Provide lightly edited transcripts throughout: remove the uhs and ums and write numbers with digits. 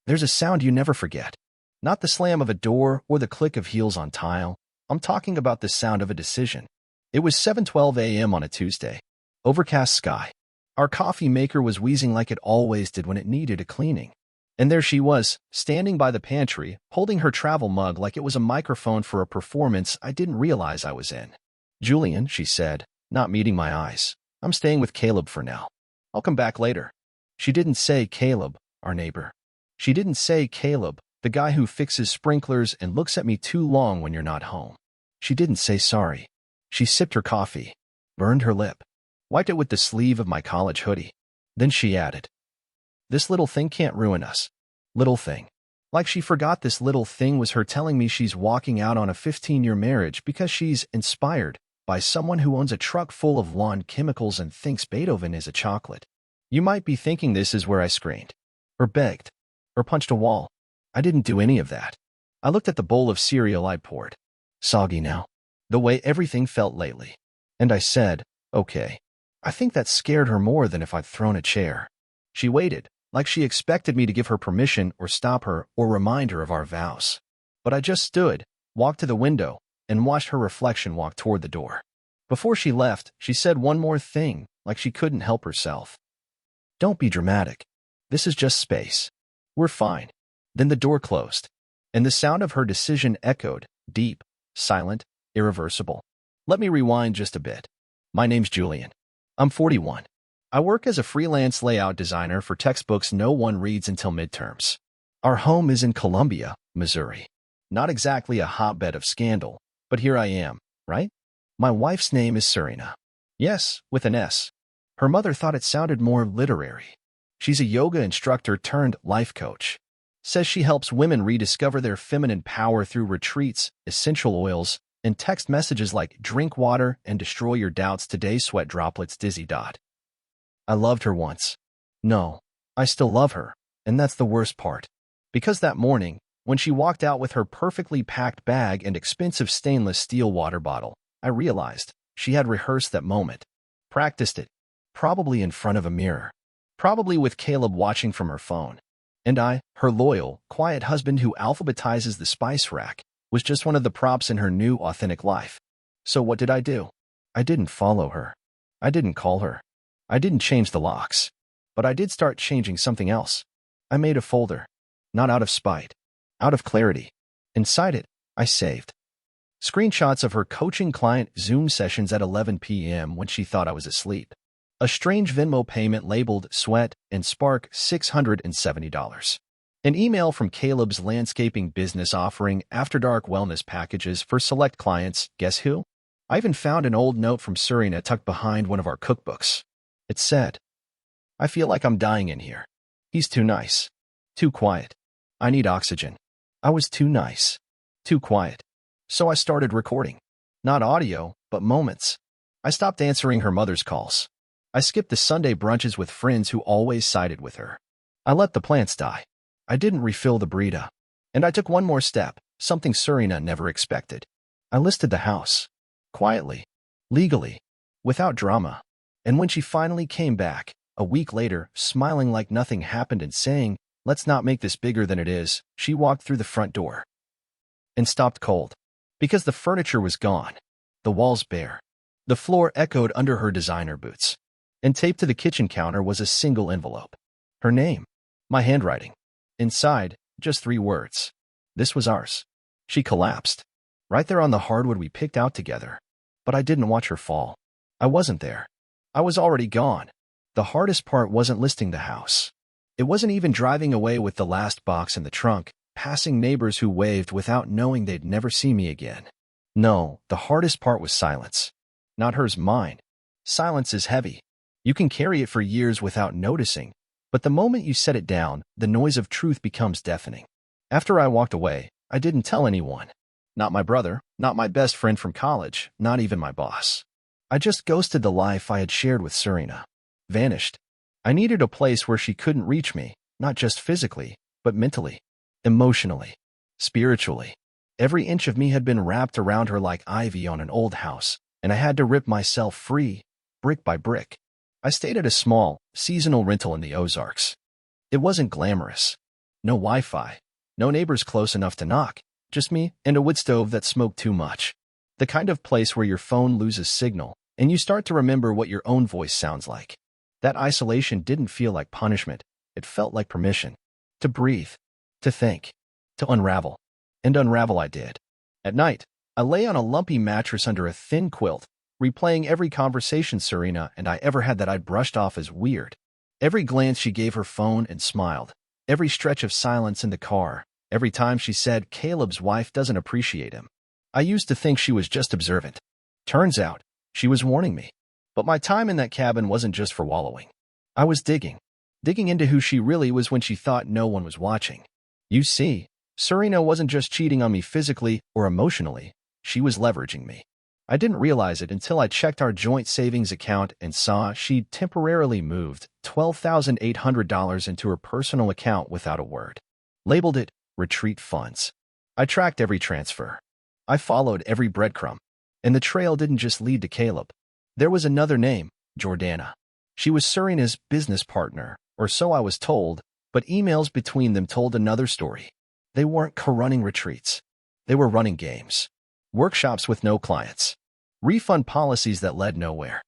There's a sound you never forget. Not the slam of a door or the click of heels on tile. I'm talking about the sound of a decision. It was 7:12 a.m. on a Tuesday. Overcast sky. Our coffee maker was wheezing like it always did when it needed a cleaning. And there she was, standing by the pantry, holding her travel mug like it was a microphone for a performance I didn't realize I was in. "Julian," she said, not meeting my eyes. "I'm staying with Caleb for now. I'll come back later." She didn't say Caleb, our neighbor. She didn't say Caleb, the guy who fixes sprinklers and looks at me too long when you're not home. She didn't say sorry. She sipped her coffee, burned her lip, wiped it with the sleeve of my college hoodie. Then she added, "This little thing can't ruin us." Little thing. Like she forgot this little thing was her telling me she's walking out on a 15-year marriage because she's inspired by someone who owns a truck full of lawn chemicals and thinks Beethoven is a chocolate. You might be thinking this is where I screamed, or begged, or punched a wall. I didn't do any of that. I looked at the bowl of cereal I poured. Soggy now. The way everything felt lately. And I said, "Okay." I think that scared her more than if I'd thrown a chair. She waited, like she expected me to give her permission or stop her or remind her of our vows. But I just stood, walked to the window, and watched her reflection walk toward the door. Before she left, she said one more thing, like she couldn't help herself. "Don't be dramatic. This is just space. We're fine." Then the door closed, and the sound of her decision echoed, deep, silent, irreversible. Let me rewind just a bit. My name's Julian. I'm 41. I work as a freelance layout designer for textbooks no one reads until midterms. Our home is in Columbia, Missouri. Not exactly a hotbed of scandal, but here I am, right? My wife's name is Serena. Yes, with an S. Her mother thought it sounded more literary. She's a yoga instructor turned life coach. Says she helps women rediscover their feminine power through retreats, essential oils, and text messages like "drink water and destroy your doubts today, sweat droplets dizzy dot." I loved her once. No, I still love her, and that's the worst part. Because that morning, when she walked out with her perfectly packed bag and expensive stainless steel water bottle, I realized she had rehearsed that moment, practiced it, probably in front of a mirror, probably with Caleb watching from her phone. And I, her loyal, quiet husband who alphabetizes the spice rack, was just one of the props in her new, authentic life. So what did I do? I didn't follow her. I didn't call her. I didn't change the locks. But I did start changing something else. I made a folder. Not out of spite. Out of clarity. Inside it, I saved screenshots of her coaching client Zoom sessions at 11 p.m. when she thought I was asleep. A strange Venmo payment labeled Sweat and Spark $670. An email from Caleb's landscaping business offering after-dark wellness packages for select clients. Guess who? I even found an old note from Serena tucked behind one of our cookbooks. It said, "I feel like I'm dying in here. He's too nice. Too quiet. I need oxygen." I was too nice. Too quiet. So I started recording. Not audio, but moments. I stopped answering her mother's calls. I skipped the Sunday brunches with friends who always sided with her. I let the plants die. I didn't refill the Brita. And I took one more step, something Serena never expected. I listed the house. Quietly. Legally. Without drama. And when she finally came back, a week later, smiling like nothing happened and saying, "Let's not make this bigger than it is," she walked through the front door. And stopped cold. Because the furniture was gone. The walls bare. The floor echoed under her designer boots. And taped to the kitchen counter was a single envelope. Her name. My handwriting. Inside, just 3 words. This was ours. She collapsed. Right there on the hardwood we picked out together. But I didn't watch her fall. I wasn't there. I was already gone. The hardest part wasn't listing the house. It wasn't even driving away with the last box in the trunk, passing neighbors who waved without knowing they'd never see me again. No, the hardest part was silence. Not hers, mine. Silence is heavy. You can carry it for years without noticing, but the moment you set it down, the noise of truth becomes deafening. After I walked away, I didn't tell anyone. Not my brother, not my best friend from college, not even my boss. I just ghosted the life I had shared with Serena. Vanished. I needed a place where she couldn't reach me, not just physically, but mentally, emotionally, spiritually. Every inch of me had been wrapped around her like ivy on an old house, and I had to rip myself free, brick by brick. I stayed at a small, seasonal rental in the Ozarks. It wasn't glamorous. No Wi-Fi. No neighbors close enough to knock. Just me and a wood stove that smoked too much. The kind of place where your phone loses signal and you start to remember what your own voice sounds like. That isolation didn't feel like punishment. It felt like permission. To breathe. To think. To unravel. And unravel I did. At night, I lay on a lumpy mattress under a thin quilt, replaying every conversation Serena and I ever had that I'd brushed off as weird. Every glance she gave her phone and smiled. Every stretch of silence in the car. Every time she said, "Caleb's wife doesn't appreciate him." I used to think she was just observant. Turns out, she was warning me. But my time in that cabin wasn't just for wallowing. I was digging into who she really was when she thought no one was watching. You see, Serena wasn't just cheating on me physically or emotionally, she was leveraging me. I didn't realize it until I checked our joint savings account and saw she'd temporarily moved $12,800 into her personal account without a word. Labeled it retreat funds. I tracked every transfer. I followed every breadcrumb. And the trail didn't just lead to Caleb. There was another name, Jordana. She was Serena's business partner, or so I was told, but emails between them told another story. They weren't co-running retreats. They were running games. Workshops with no clients. Refund policies that led nowhere.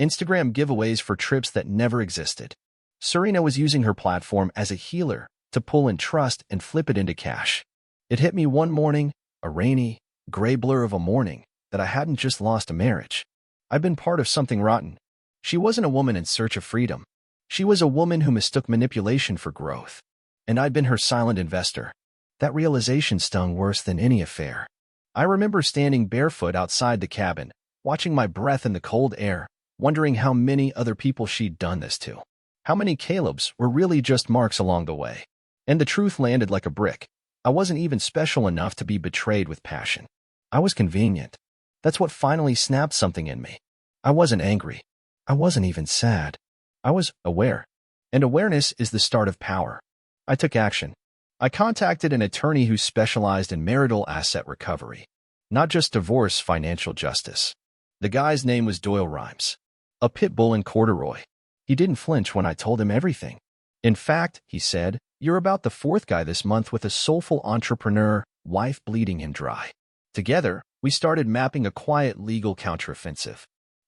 Instagram giveaways for trips that never existed. Serena was using her platform as a healer to pull in trust and flip it into cash. It hit me one morning, a rainy, gray blur of a morning, that I hadn't just lost a marriage. I'd been part of something rotten. She wasn't a woman in search of freedom. She was a woman who mistook manipulation for growth. And I'd been her silent investor. That realization stung worse than any affair. I remember standing barefoot outside the cabin, watching my breath in the cold air, wondering how many other people she'd done this to. How many Calebs were really just marks along the way. And the truth landed like a brick. I wasn't even special enough to be betrayed with passion. I was convenient. That's what finally snapped something in me. I wasn't angry. I wasn't even sad. I was aware. And awareness is the start of power. I took action. I contacted an attorney who specialized in marital asset recovery. Not just divorce, financial justice. The guy's name was Doyle Rhymes. A pit bull in corduroy. He didn't flinch when I told him everything. In fact, he said, "You're about the fourth guy this month with a soulful entrepreneur, wife bleeding him dry." Together, we started mapping a quiet legal counteroffensive.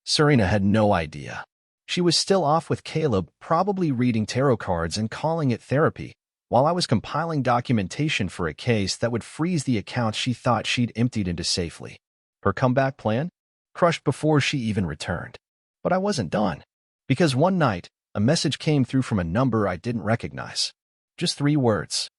Serena had no idea. She was still off with Caleb, probably reading tarot cards and calling it therapy, while I was compiling documentation for a case that would freeze the account she thought she'd emptied into safely. Her comeback plan? Crushed before she even returned. But I wasn't done. Because one night, a message came through from a number I didn't recognize. Just 3 words.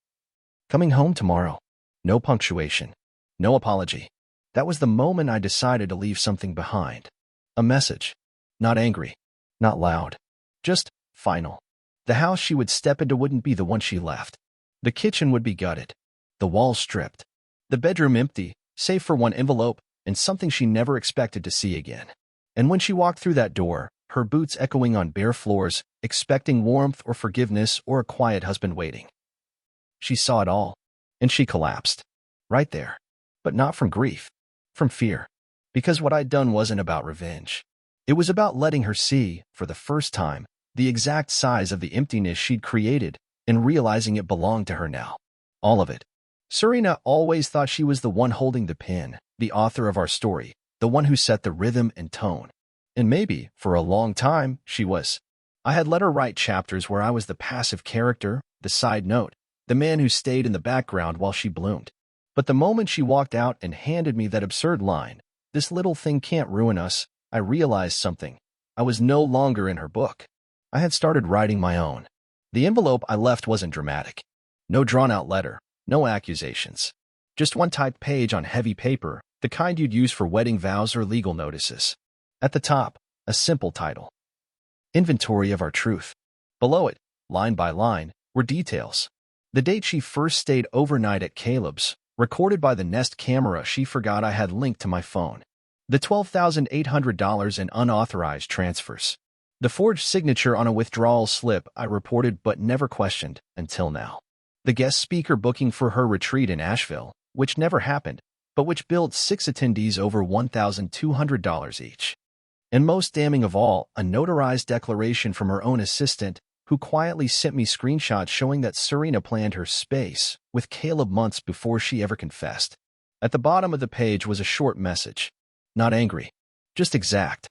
"Coming home tomorrow." No punctuation. No apology. That was the moment I decided to leave something behind. A message. Not angry. Not loud. Just final. The house she would step into wouldn't be the one she left. The kitchen would be gutted. The walls stripped. The bedroom empty, save for one envelope and something she never expected to see again. And when she walked through that door, her boots echoing on bare floors, expecting warmth or forgiveness or a quiet husband waiting. She saw it all, and she collapsed. Right there. But not from grief. From fear. Because what I'd done wasn't about revenge. It was about letting her see, for the first time, the exact size of the emptiness she'd created and realizing it belonged to her now. All of it. Serena always thought she was the one holding the pen, the author of our story, the one who set the rhythm and tone. And maybe, for a long time, she was. I had let her write chapters where I was the passive character, the side note, the man who stayed in the background while she bloomed. But the moment she walked out and handed me that absurd line, "This little thing can't ruin us," I realized something. I was no longer in her book. I had started writing my own. The envelope I left wasn't dramatic. No drawn-out letter, no accusations. Just one typed page on heavy paper, the kind you'd use for wedding vows or legal notices. At the top, a simple title. Inventory of our truth. Below it, line by line, were details. The date she first stayed overnight at Caleb's, recorded by the Nest camera she forgot I had linked to my phone. The $12,800 in unauthorized transfers. The forged signature on a withdrawal slip I reported but never questioned until now. The guest speaker booking for her retreat in Asheville, which never happened, but which billed 6 attendees over $1,200 each. And most damning of all, a notarized declaration from her own assistant, who quietly sent me screenshots showing that Serena planned her space with Caleb months before she ever confessed. At the bottom of the page was a short message. Not angry, just exact.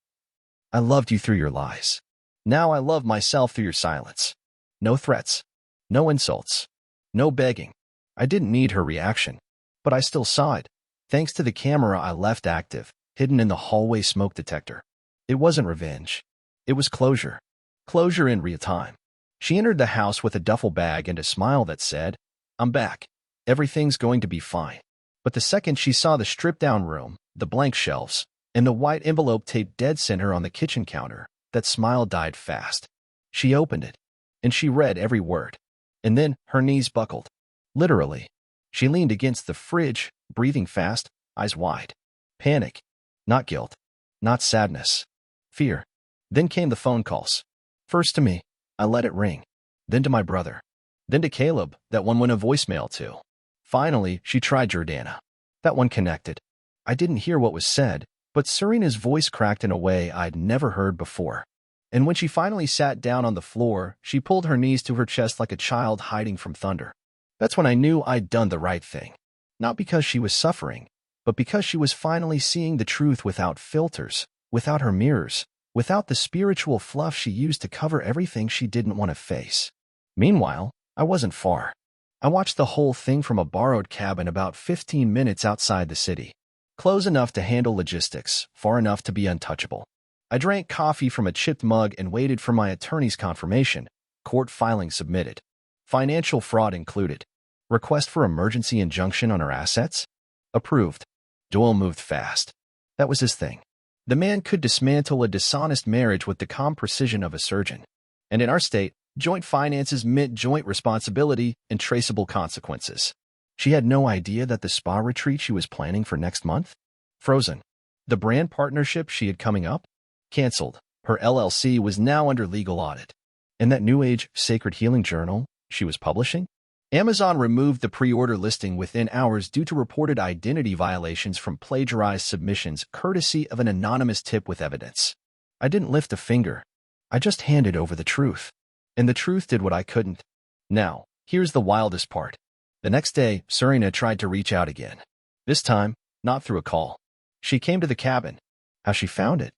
I loved you through your lies. Now I love myself through your silence. No threats. No insults. No begging. I didn't need her reaction, but I still saw it, thanks to the camera I left active, hidden in the hallway smoke detector. It wasn't revenge. It was closure. Closure in real time. She entered the house with a duffel bag and a smile that said, "I'm back. Everything's going to be fine." But the second she saw the stripped-down room, the blank shelves, and the white envelope taped dead center on the kitchen counter, that smile died fast. She opened it, and she read every word. And then her knees buckled. Literally. She leaned against the fridge, breathing fast, eyes wide. Panic. Not guilt. Not sadness. Fear. Then came the phone calls. First to me. I let it ring. Then to my brother. Then to Caleb, that one went a voicemail to. Finally, she tried Jordana. That one connected. I didn't hear what was said, but Serena's voice cracked in a way I'd never heard before. And when she finally sat down on the floor, she pulled her knees to her chest like a child hiding from thunder. That's when I knew I'd done the right thing. Not because she was suffering, but because she was finally seeing the truth without filters, without her mirrors, without the spiritual fluff she used to cover everything she didn't want to face. Meanwhile, I wasn't far. I watched the whole thing from a borrowed cabin about 15 minutes outside the city. Close enough to handle logistics, far enough to be untouchable. I drank coffee from a chipped mug and waited for my attorney's confirmation. Court filing submitted. Financial fraud included. Request for emergency injunction on her assets? Approved. Doyle moved fast. That was his thing. The man could dismantle a dishonest marriage with the calm precision of a surgeon. And in our state, joint finances meant joint responsibility and traceable consequences. She had no idea that the spa retreat she was planning for next month? Frozen. The brand partnership she had coming up? Cancelled. Her LLC was now under legal audit. And that New Age Sacred Healing Journal she was publishing? Amazon removed the pre-order listing within hours due to reported identity violations from plagiarized submissions courtesy of an anonymous tip with evidence. I didn't lift a finger. I just handed over the truth. And the truth did what I couldn't. Now, here's the wildest part. The next day, Serena tried to reach out again. This time, not through a call. She came to the cabin. How she found it?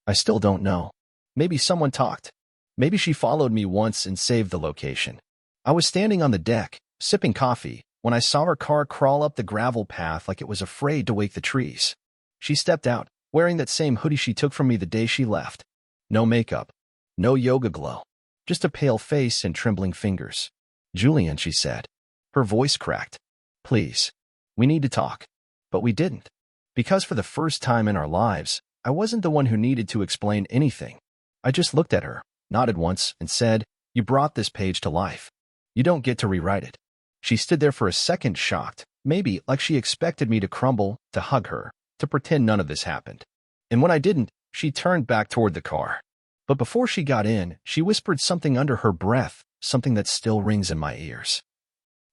I still don't know. Maybe someone talked. Maybe she followed me once and saved the location. I was standing on the deck, sipping coffee, when I saw her car crawl up the gravel path like it was afraid to wake the trees. She stepped out, wearing that same hoodie she took from me the day she left. No makeup. No yoga glow. Just a pale face and trembling fingers. "Julian," she said. Her voice cracked. "Please. We need to talk." But we didn't. Because for the first time in our lives, I wasn't the one who needed to explain anything. I just looked at her, nodded once, and said, "You brought this page to life. You don't get to rewrite it." She stood there for a second, shocked, maybe like she expected me to crumble, to hug her, to pretend none of this happened. And when I didn't, she turned back toward the car. But before she got in, she whispered something under her breath, something that still rings in my ears.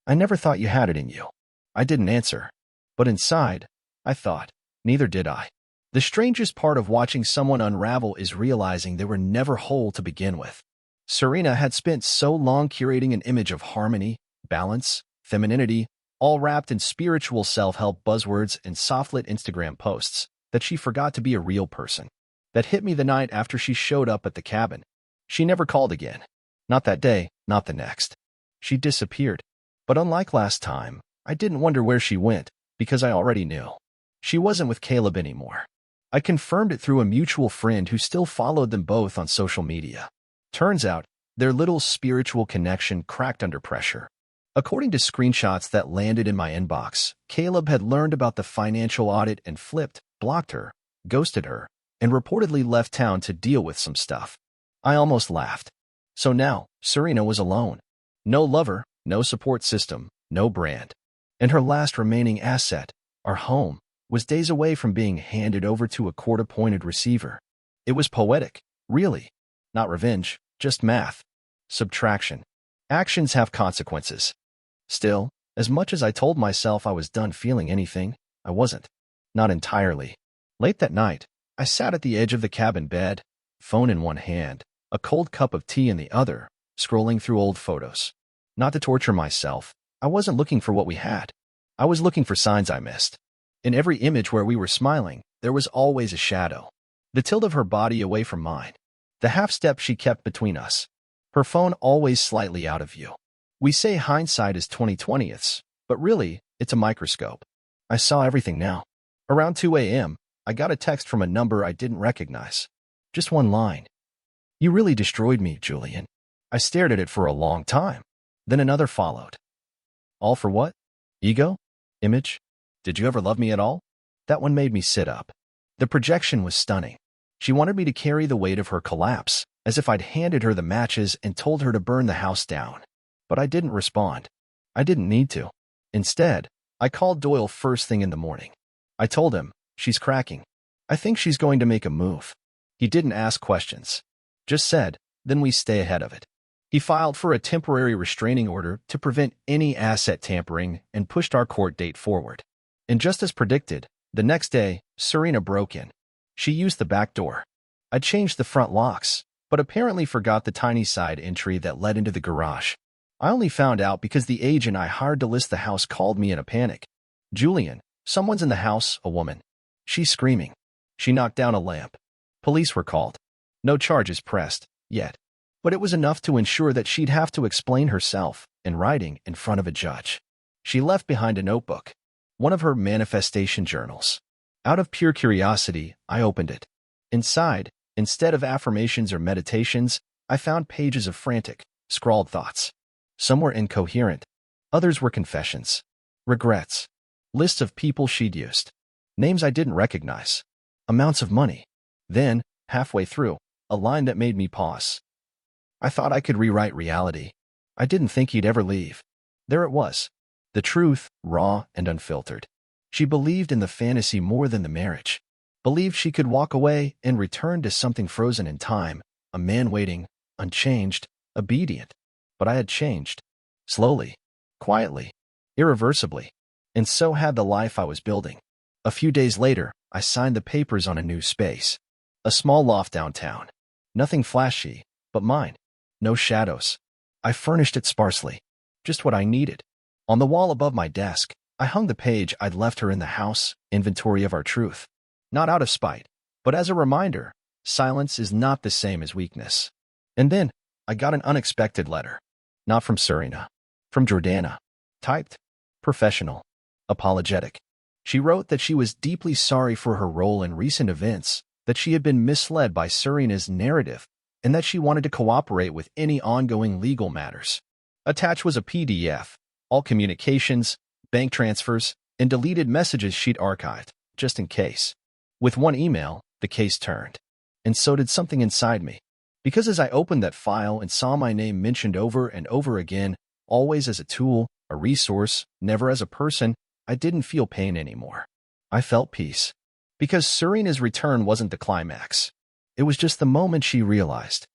"I never thought you had it in you." I didn't answer. But inside, I thought, neither did I. The strangest part of watching someone unravel is realizing they were never whole to begin with. Serena had spent so long curating an image of harmony, balance, femininity, all wrapped in spiritual self-help buzzwords and soft-lit Instagram posts, that she forgot to be a real person. That hit me the night after she showed up at the cabin. She never called again. Not that day, not the next. She disappeared. But unlike last time, I didn't wonder where she went, because I already knew. She wasn't with Caleb anymore. I confirmed it through a mutual friend who still followed them both on social media. Turns out, their little spiritual connection cracked under pressure. According to screenshots that landed in my inbox, Caleb had learned about the financial audit and flipped, blocked her, ghosted her, and reportedly left town to deal with some stuff. I almost laughed. So now, Serena was alone. No lover, no support system, no brand. And her last remaining asset, our home, was days away from being handed over to a court-appointed receiver. It was poetic, really. Not revenge, just math. Subtraction. Actions have consequences. Still, as much as I told myself I was done feeling anything, I wasn't. Not entirely. Late that night, I sat at the edge of the cabin bed, phone in one hand, a cold cup of tea in the other, scrolling through old photos. Not to torture myself, I wasn't looking for what we had. I was looking for signs I missed. In every image where we were smiling, there was always a shadow. The tilt of her body away from mine. The half step she kept between us. Her phone always slightly out of view. We say hindsight is 20/20ths, but really, it's a microscope. I saw everything now. Around 2 a.m., I got a text from a number I didn't recognize. Just one line. "You really destroyed me, Julian." I stared at it for a long time. Then another followed. All for what? Ego? Image? Did you ever love me at all? That one made me sit up. The projection was stunning. She wanted me to carry the weight of her collapse, as if I'd handed her the matches and told her to burn the house down. But I didn't respond. I didn't need to. Instead, I called Doyle first thing in the morning. I told him, "She's cracking. I think she's going to make a move." He didn't ask questions. Just said, "Then we stay ahead of it." He filed for a temporary restraining order to prevent any asset tampering and pushed our court date forward. And just as predicted, the next day, Serena broke in. She used the back door. I changed the front locks, but apparently forgot the tiny side entry that led into the garage. I only found out because the agent I hired to list the house called me in a panic. "Julian, someone's in the house, a woman. She's screaming." She knocked down a lamp. Police were called. No charges pressed, yet. But it was enough to ensure that she'd have to explain herself, in writing, in front of a judge. She left behind a notebook, one of her manifestation journals. Out of pure curiosity, I opened it. Inside, instead of affirmations or meditations, I found pages of frantic, scrawled thoughts. Some were incoherent. Others were confessions, regrets, lists of people she'd used, names I didn't recognize, amounts of money. Then, halfway through, a line that made me pause. I thought I could rewrite reality. I didn't think he'd ever leave. There it was. The truth, raw and unfiltered. She believed in the fantasy more than the marriage. Believed she could walk away and return to something frozen in time, a man waiting, unchanged, obedient. But I had changed. Slowly, quietly, irreversibly. And so had the life I was building. A few days later, I signed the papers on a new space. A small loft downtown. Nothing flashy, but mine. No shadows. I furnished it sparsely. Just what I needed. On the wall above my desk, I hung the page I'd left her in the house, inventory of our truth. Not out of spite, but as a reminder, silence is not the same as weakness. And then, I got an unexpected letter. Not from Serena. From Jordana. Typed. Professional. Apologetic. She wrote that she was deeply sorry for her role in recent events, that she had been misled by Serena's narrative, and that she wanted to cooperate with any ongoing legal matters. Attached was a PDF, all communications, bank transfers, and deleted messages she'd archived, just in case. With one email, the case turned. And so did something inside me. Because as I opened that file and saw my name mentioned over and over again, always as a tool, a resource, never as a person, I didn't feel pain anymore. I felt peace. Because Serena's return wasn't the climax. It was just the moment she realized.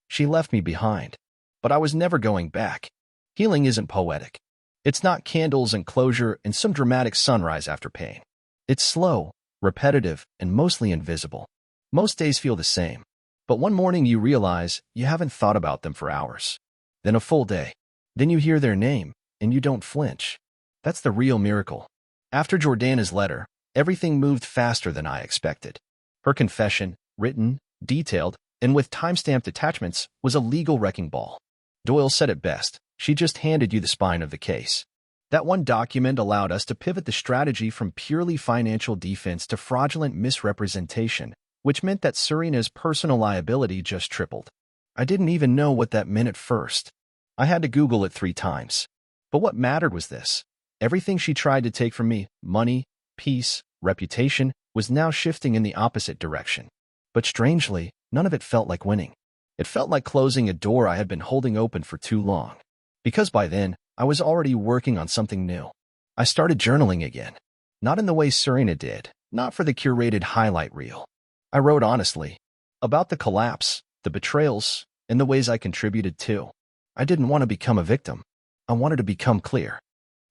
She left me behind. But I was never going back. Healing isn't poetic. It's not candles and closure and some dramatic sunrise after pain. It's slow, repetitive, and mostly invisible. Most days feel the same. But one morning you realize you haven't thought about them for hours. Then a full day. Then you hear their name, and you don't flinch. That's the real miracle. After Jordana's letter, everything moved faster than I expected. Her confession, written, detailed, and with time-stamped attachments, was a legal wrecking ball. Doyle said it best. She just handed you the spine of the case. That one document allowed us to pivot the strategy from purely financial defense to fraudulent misrepresentation, which meant that Serena's personal liability just tripled. I didn't even know what that meant at first. I had to Google it 3 times. But what mattered was this. Everything she tried to take from me, money, peace, reputation, was now shifting in the opposite direction. But strangely, none of it felt like winning. It felt like closing a door I had been holding open for too long. Because by then, I was already working on something new. I started journaling again. Not in the way Serena did, not for the curated highlight reel. I wrote honestly. About the collapse, the betrayals, and the ways I contributed too. I didn't want to become a victim. I wanted to become clear.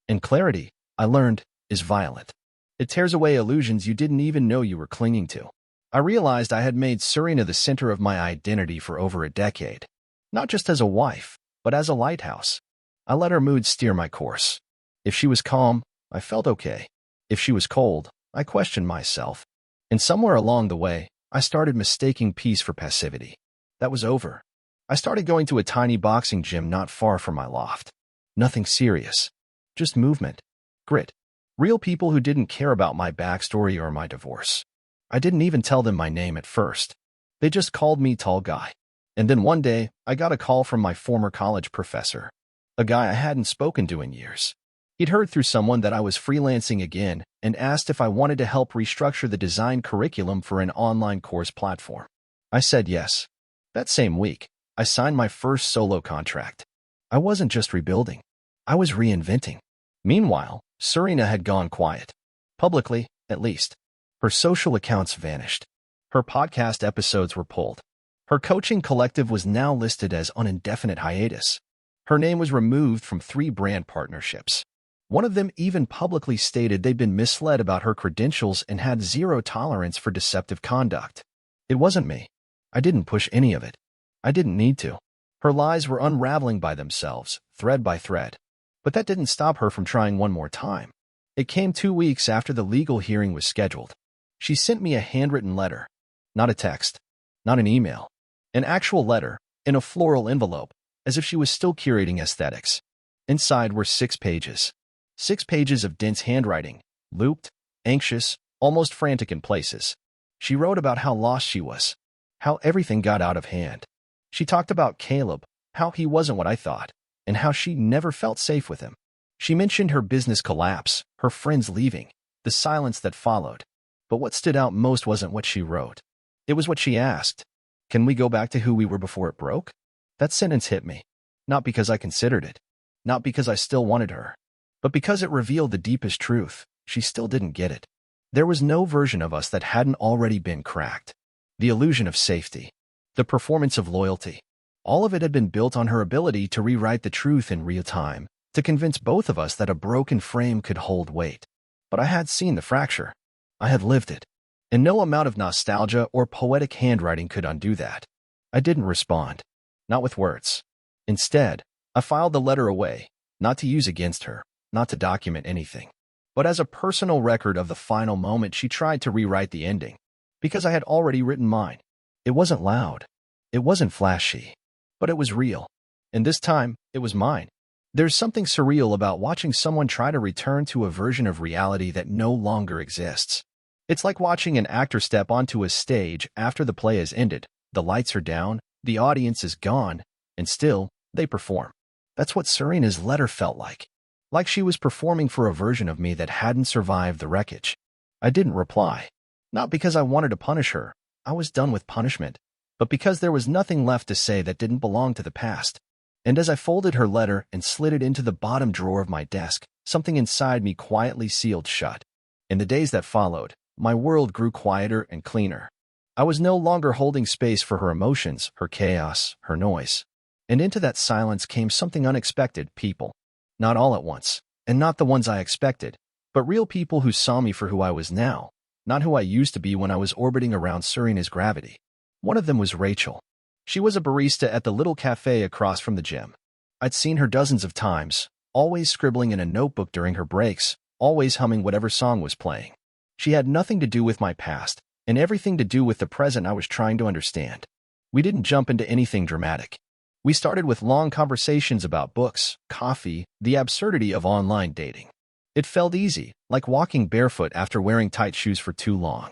And clarity, I learned, is violent. It tears away illusions you didn't even know you were clinging to. I realized I had made Serena the center of my identity for over a decade. Not just as a wife, but as a lighthouse. I let her mood steer my course. If she was calm, I felt okay. If she was cold, I questioned myself. And somewhere along the way, I started mistaking peace for passivity. That was over. I started going to a tiny boxing gym not far from my loft. Nothing serious. Just movement. Grit. Real people who didn't care about my backstory or my divorce. I didn't even tell them my name at first. They just called me Tall Guy. And then one day, I got a call from my former college professor. A guy I hadn't spoken to in years. He'd heard through someone that I was freelancing again and asked if I wanted to help restructure the design curriculum for an online course platform. I said yes. That same week, I signed my first solo contract. I wasn't just rebuilding. I was reinventing. Meanwhile, Serena had gone quiet. Publicly, at least. Her social accounts vanished. Her podcast episodes were pulled. Her coaching collective was now listed as on indefinite hiatus. Her name was removed from 3 brand partnerships. One of them even publicly stated they'd been misled about her credentials and had zero tolerance for deceptive conduct. It wasn't me. I didn't push any of it. I didn't need to. Her lies were unraveling by themselves, thread by thread. But that didn't stop her from trying one more time. It came 2 weeks after the legal hearing was scheduled. She sent me a handwritten letter. Not a text. Not an email. An actual letter, in a floral envelope, as if she was still curating aesthetics. Inside were 6 pages. 6 pages of dense handwriting, looped, anxious, almost frantic in places. She wrote about how lost she was, how everything got out of hand. She talked about Caleb, how he wasn't what I thought, and how she never felt safe with him. She mentioned her business collapse, her friends leaving, the silence that followed. But what stood out most wasn't what she wrote. It was what she asked. Can we go back to who we were before it broke? That sentence hit me. Not because I considered it. Not because I still wanted her. But because it revealed the deepest truth. She still didn't get it. There was no version of us that hadn't already been cracked. The illusion of safety. The performance of loyalty. All of it had been built on her ability to rewrite the truth in real time, to convince both of us that a broken frame could hold weight. But I had seen the fracture. I had lived it. And no amount of nostalgia or poetic handwriting could undo that. I didn't respond. Not with words. Instead, I filed the letter away, not to use against her, not to document anything, but as a personal record of the final moment she tried to rewrite the ending. Because I had already written mine. It wasn't loud. It wasn't flashy. But it was real. And this time, it was mine. There's something surreal about watching someone try to return to a version of reality that no longer exists. It's like watching an actor step onto a stage after the play has ended, the lights are down, the audience is gone, and still, they perform. That's what Serena's letter felt like. Like she was performing for a version of me that hadn't survived the wreckage. I didn't reply. Not because I wanted to punish her. I was done with punishment. But because there was nothing left to say that didn't belong to the past. And as I folded her letter and slid it into the bottom drawer of my desk, something inside me quietly sealed shut. In the days that followed, my world grew quieter and cleaner. I was no longer holding space for her emotions, her chaos, her noise. And into that silence came something unexpected, people. Not all at once, and not the ones I expected, but real people who saw me for who I was now, not who I used to be when I was orbiting around Serena's gravity. One of them was Rachel. She was a barista at the little cafe across from the gym. I'd seen her dozens of times, always scribbling in a notebook during her breaks, always humming whatever song was playing. She had nothing to do with my past, and everything to do with the present I was trying to understand. We didn't jump into anything dramatic. We started with long conversations about books, coffee, the absurdity of online dating. It felt easy, like walking barefoot after wearing tight shoes for too long.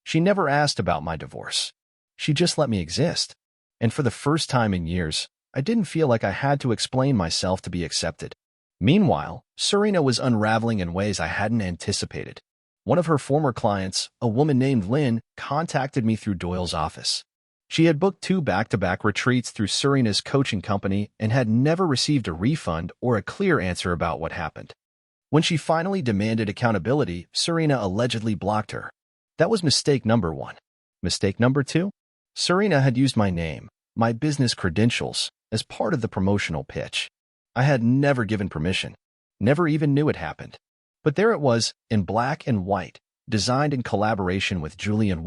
She never asked about my divorce. She just let me exist. And for the first time in years, I didn't feel like I had to explain myself to be accepted. Meanwhile, Serena was unraveling in ways I hadn't anticipated. One of her former clients, a woman named Lynn, contacted me through Doyle's office. She had booked 2 back-to-back retreats through Serena's coaching company and had never received a refund or a clear answer about what happened. When she finally demanded accountability, Serena allegedly blocked her. That was mistake number 1. Mistake number 2? Serena had used my name, my business credentials, as part of the promotional pitch. I had never given permission, never even knew it happened. But there it was, in black and white, designed in collaboration with Julian,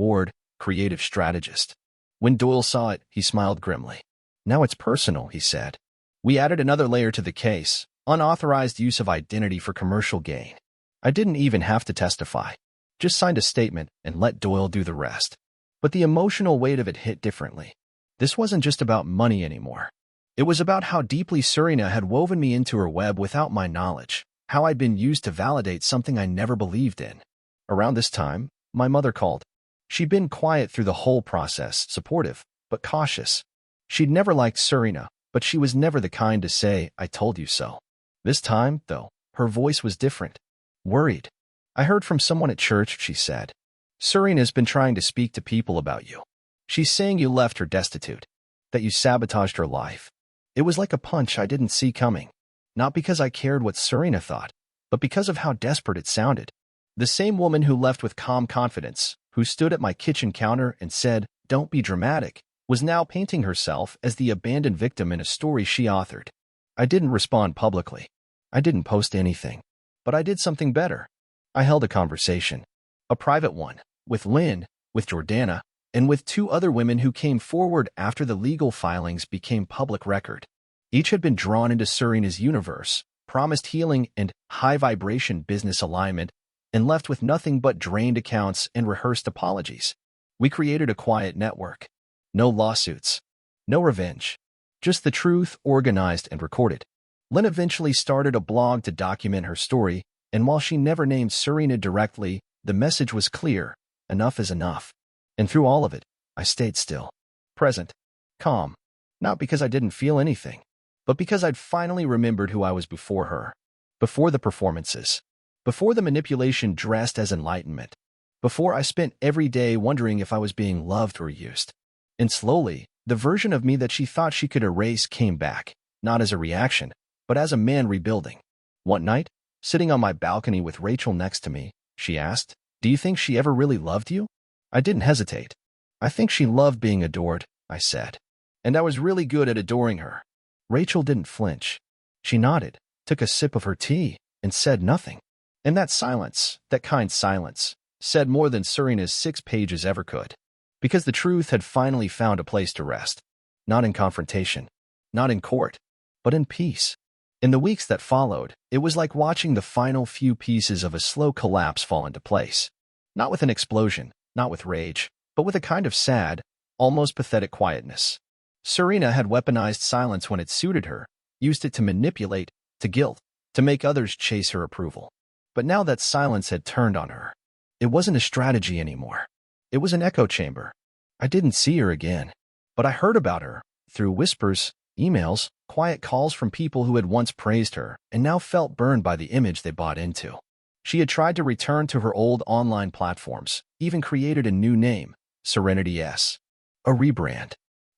creative strategist. When Doyle saw it, he smiled grimly. Now it's personal, he said. We added another layer to the case, unauthorized use of identity for commercial gain. I didn't even have to testify. Just signed a statement and let Doyle do the rest. But the emotional weight of it hit differently. This wasn't just about money anymore. It was about how deeply Serena had woven me into her web without my knowledge, how I'd been used to validate something I never believed in. Around this time, my mother called. She'd been quiet through the whole process, supportive, but cautious. She'd never liked Serena, but she was never the kind to say, "I told you so." This time, though, her voice was different. Worried. "I heard from someone at church," she said. "Serena's been trying to speak to people about you. She's saying you left her destitute, that you sabotaged her life." It was like a punch I didn't see coming. Not because I cared what Serena thought, but because of how desperate it sounded. The same woman who left with calm confidence, who stood at my kitchen counter and said, "Don't be dramatic," was now painting herself as the abandoned victim in a story she authored. I didn't respond publicly. I didn't post anything. But I did something better. I held a conversation. A private one. With Lynn, with Jordana, and with two other women who came forward after the legal filings became public record. Each had been drawn into Serena's universe, promised healing and high-vibration business alignment, and left with nothing but drained accounts and rehearsed apologies. We created a quiet network. No lawsuits. No revenge. Just the truth, organized and recorded. Lynn eventually started a blog to document her story, and while she never named Serena directly, the message was clear: enough is enough. And through all of it, I stayed still. Present. Calm. Not because I didn't feel anything, but because I'd finally remembered who I was before her. Before the performances. Before the manipulation dressed as enlightenment. Before I spent every day wondering if I was being loved or used. And slowly, the version of me that she thought she could erase came back, not as a reaction, but as a man rebuilding. One night, sitting on my balcony with Rachel next to me, she asked, "Do you think she ever really loved you?" I didn't hesitate. "I think she loved being adored," I said. "And I was really good at adoring her." Rachel didn't flinch. She nodded, took a sip of her tea, and said nothing. And that silence, that kind silence, said more than Serena's 6 pages ever could. Because the truth had finally found a place to rest. Not in confrontation, not in court, but in peace. In the weeks that followed, it was like watching the final few pieces of a slow collapse fall into place. Not with an explosion, not with rage, but with a kind of sad, almost pathetic quietness. Serena had weaponized silence when it suited her, used it to manipulate, to guilt, to make others chase her approval. But now that silence had turned on her. It wasn't a strategy anymore. It was an echo chamber. I didn't see her again, but I heard about her, through whispers, emails, quiet calls from people who had once praised her and now felt burned by the image they bought into. She had tried to return to her old online platforms, even created a new name, Serenity S. A rebrand.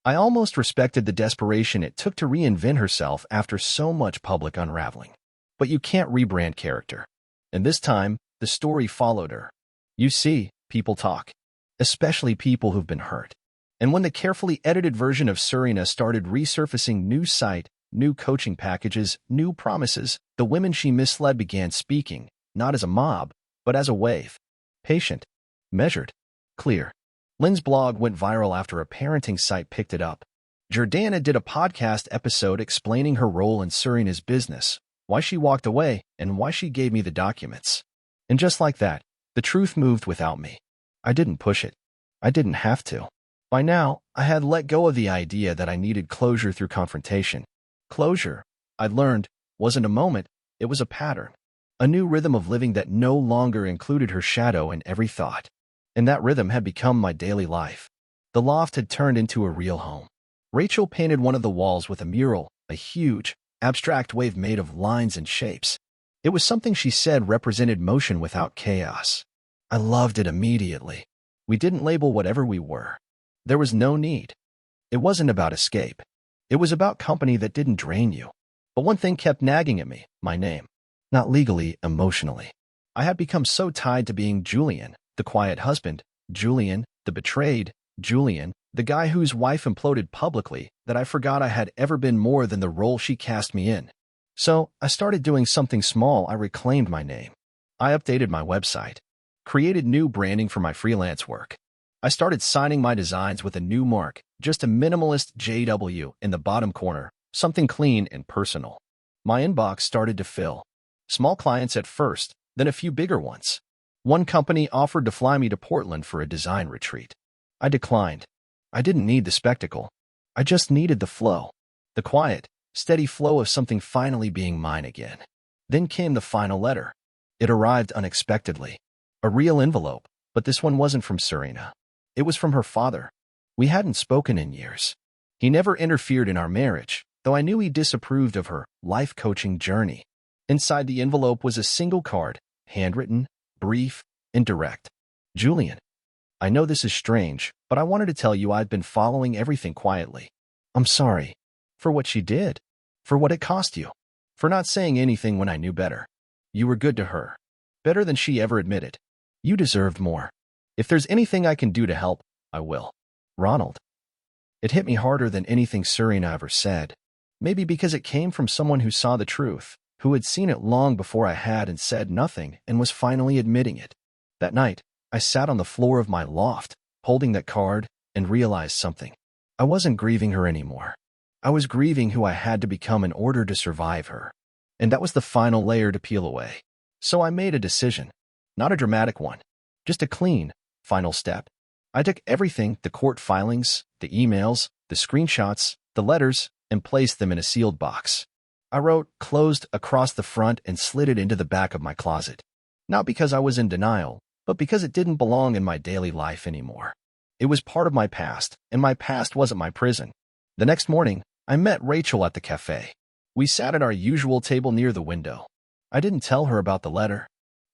I almost respected the desperation it took to reinvent herself after so much public unraveling. But you can't rebrand character. And this time, the story followed her. You see, people talk. Especially people who've been hurt. And when the carefully edited version of Serena started resurfacing new site, new coaching packages, new promises, the women she misled began speaking, not as a mob, but as a wave. Patient. Measured. Clear. Lynn's blog went viral after a parenting site picked it up. Jordana did a podcast episode explaining her role in Serena's business, why she walked away, and why she gave me the documents. And just like that, the truth moved without me. I didn't push it. I didn't have to. By now, I had let go of the idea that I needed closure through confrontation. Closure, I learned, wasn't a moment, it was a pattern. A new rhythm of living that no longer included her shadow in every thought. And that rhythm had become my daily life. The loft had turned into a real home. Rachel painted one of the walls with a mural, a huge, abstract wave made of lines and shapes. It was something she said represented motion without chaos. I loved it immediately. We didn't label whatever we were. There was no need. It wasn't about escape. It was about company that didn't drain you. But one thing kept nagging at me, my name. Not legally, emotionally. I had become so tied to being Julian, the quiet husband, Julian, the betrayed, Julian, the guy whose wife imploded publicly, that I forgot I had ever been more than the role she cast me in. So, I started doing something small. I reclaimed my name. I updated my website. Created new branding for my freelance work. I started signing my designs with a new mark, just a minimalist JW in the bottom corner, something clean and personal. My inbox started to fill. Small clients at first, then a few bigger ones. One company offered to fly me to Portland for a design retreat. I declined. I didn't need the spectacle. I just needed the flow. The quiet, steady flow of something finally being mine again. Then came the final letter. It arrived unexpectedly. A real envelope, but this one wasn't from Serena. It was from her father. We hadn't spoken in years. He never interfered in our marriage, though I knew he disapproved of her life coaching journey. Inside the envelope was a single card, handwritten, brief, and direct. Julian, I know this is strange, but I wanted to tell you I've been following everything quietly. I'm sorry. For what she did. For what it cost you. For not saying anything when I knew better. You were good to her. Better than she ever admitted. You deserved more. If there's anything I can do to help, I will. Ronald. It hit me harder than anything Serena ever said. Maybe because it came from someone who saw the truth, who had seen it long before I had and said nothing and was finally admitting it. That night, I sat on the floor of my loft, holding that card, and realized something. I wasn't grieving her anymore. I was grieving who I had to become in order to survive her. And that was the final layer to peel away. So I made a decision. Not a dramatic one. Just a clean, final step. I took everything, the court filings, the emails, the screenshots, the letters, and placed them in a sealed box. I wrote "closed" across the front and slid it into the back of my closet. Not because I was in denial, but because it didn't belong in my daily life anymore. It was part of my past, and my past wasn't my prison. The next morning, I met Rachel at the cafe. We sat at our usual table near the window. I didn't tell her about the letter.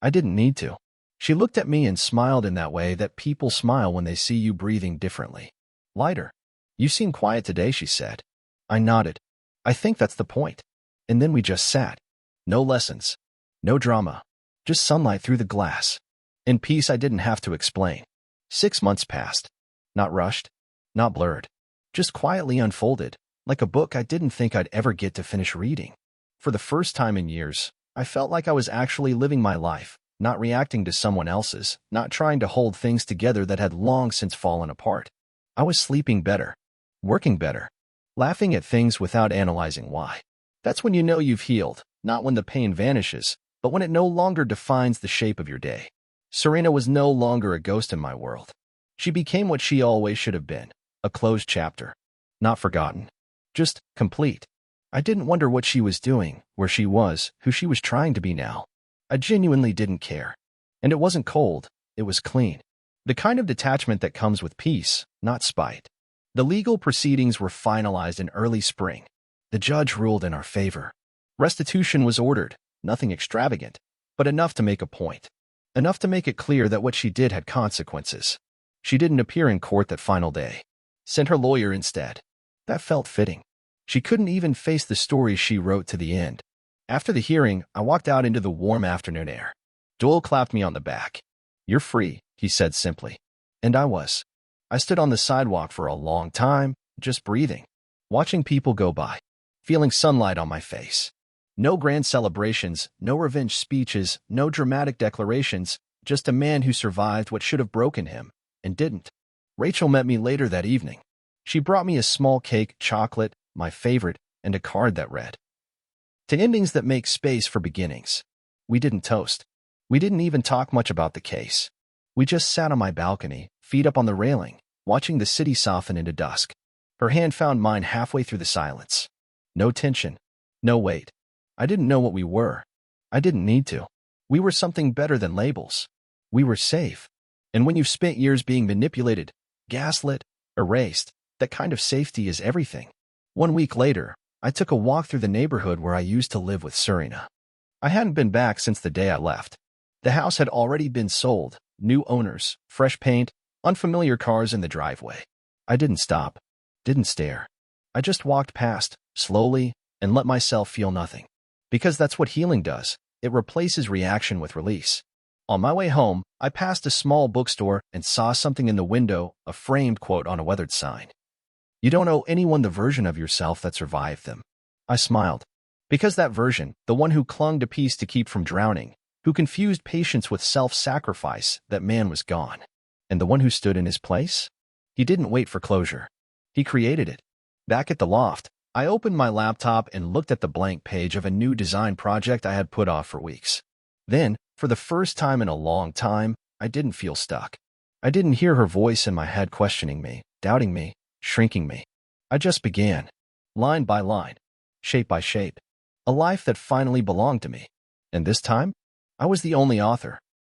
I didn't need to. She looked at me and smiled in that way that people smile when they see you breathing differently. Lighter. You seem quiet today, she said. I nodded. I think that's the point. And then we just sat. No lessons. No drama. Just sunlight through the glass. In peace I didn't have to explain. 6 months passed. Not rushed. Not blurred. Just quietly unfolded, like a book I didn't think I'd ever get to finish reading. For the first time in years, I felt like I was actually living my life, not reacting to someone else's, not trying to hold things together that had long since fallen apart. I was sleeping better, working better, laughing at things without analyzing why. That's when you know you've healed, not when the pain vanishes, but when it no longer defines the shape of your day. Serena was no longer a ghost in my world. She became what she always should have been, a closed chapter. Not forgotten. Just complete. I didn't wonder what she was doing, where she was, who she was trying to be now. I genuinely didn't care. And it wasn't cold, it was clean. The kind of detachment that comes with peace, not spite. The legal proceedings were finalized in early spring. The judge ruled in our favor. Restitution was ordered, nothing extravagant, but enough to make a point. Enough to make it clear that what she did had consequences. She didn't appear in court that final day. Sent her lawyer instead. That felt fitting. She couldn't even face the stories she wrote to the end. After the hearing, I walked out into the warm afternoon air. Joel clapped me on the back. You're free, he said simply. And I was. I stood on the sidewalk for a long time, just breathing, watching people go by, feeling sunlight on my face. No grand celebrations, no revenge speeches, no dramatic declarations, just a man who survived what should have broken him, and didn't. Rachel met me later that evening. She brought me a small cake, chocolate, my favorite, and a card that read, "To endings that make space for beginnings." We didn't toast. We didn't even talk much about the case. We just sat on my balcony, feet up on the railing, watching the city soften into dusk. Her hand found mine halfway through the silence. No tension. No weight. I didn't know what we were. I didn't need to. We were something better than labels. We were safe. And when you've spent years being manipulated, gaslit, erased, that kind of safety is everything. 1 week later, I took a walk through the neighborhood where I used to live with Serena. I hadn't been back since the day I left. The house had already been sold, new owners, fresh paint, unfamiliar cars in the driveway. I didn't stop, didn't stare. I just walked past, slowly, and let myself feel nothing. Because that's what healing does. It replaces reaction with release. On my way home, I passed a small bookstore and saw something in the window, a framed quote on a weathered sign. You don't owe anyone the version of yourself that survived them. I smiled. Because that version, the one who clung to peace to keep from drowning, who confused patience with self-sacrifice, that man was gone. And the one who stood in his place? He didn't wait for closure. He created it. Back at the loft, I opened my laptop and looked at the blank page of a new design project I had put off for weeks. Then, for the first time in a long time, I didn't feel stuck. I didn't hear her voice in my head questioning me, doubting me, shrinking me. I just began, line by line, shape by shape, a life that finally belonged to me. And this time, I was the only author.